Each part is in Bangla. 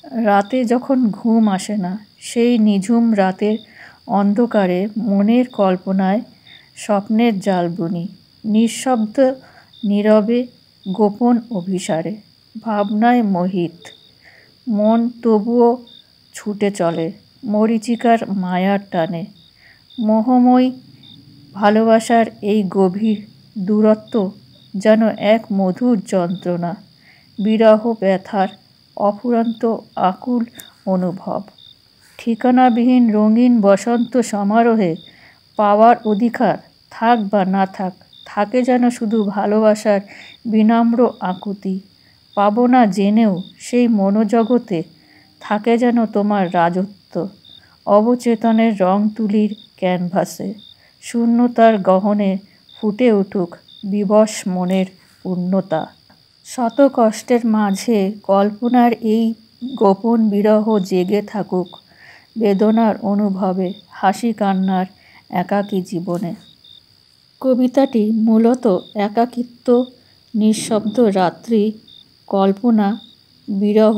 রাতে যখন ঘুম আসে না, সেই নিঝুম রাতের অন্ধকারে মনের কল্পনায় স্বপ্নের জাল বুনি, নিঃশব্দ, নীরবে, গোপন অভিসারে। ভাবনায় মোহিত মন তবুও ছুটে চলে মরীচিকার মায়ার টানে। মোহময়ী ভালোবাসার এই গভীর দূরত্ব যেন এক মধুর যন্ত্রণা, বিরহ ব্যথার অফুরন্ত আকুল অনুভব। ঠিকানাবিহীন রঙিন বসন্ত সমারোহে পাওয়ার অধিকার থাক বা না থাক, থাকে যেন শুধু ভালোবাসার বিনম্র আকুতি। পাবো না জেনেও সেই মনোজগতে থাকে যেন তোমার রাজত্ব, অবচেতনের রং তুলির ক্যানভাসে। শূন্যতার গহনে ফুটে উঠুক বিবশ মনের পূর্ণতা। শত কষ্টের মাঝে কল্পনার এই গোপন বিরহ জেগে থাকুক বেদনার অনুভবে, হাসি কান্নার একাকী জীবনে। কবিতাটি মূলত একাকিত্ব, নিঃশব্দ রাত্রি, কল্পনা, বিরহ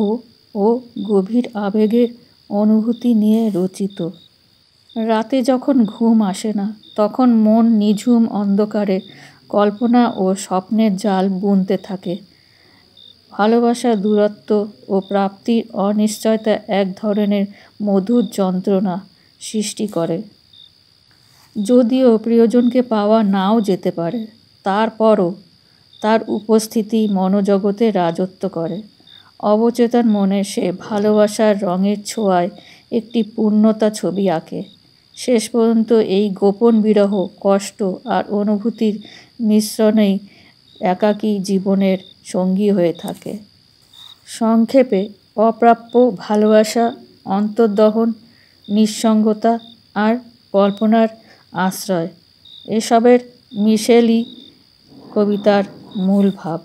ও গভীর আবেগের অনুভূতি নিয়ে রচিত। রাতে যখন ঘুম আসে না, তখন মন নিঝুম অন্ধকারে কল্পনা ও স্বপ্নের জাল বুনতে থাকে। ভালোবাসার দূরত্ব ও প্রাপ্তির অনিশ্চয়তা এক ধরনের মধুর যন্ত্রণা সৃষ্টি করে। যদিও প্রিয়জনকে পাওয়া নাও যেতে পারে, তারপরও তার উপস্থিতি মনোজগতে রাজত্ব করে। অবচেতন মনে সে ভালোবাসার রঙের ছোঁয়ায় একটি পূর্ণতা ছবি আঁকে। শেষ পর্যন্ত এই গোপন বিরহ, কষ্ট আর অনুভূতির মিশ্রণেই একাকী জীবনের সঙ্গী হয়ে থাকে। সংক্ষেপে, অপ্রাপ্য ভালোবাসা, অন্তর্দহন, নিঃসঙ্গতা আর কল্পনার আশ্রয়, এসবের মিশেলই কবিতার মূল ভাব।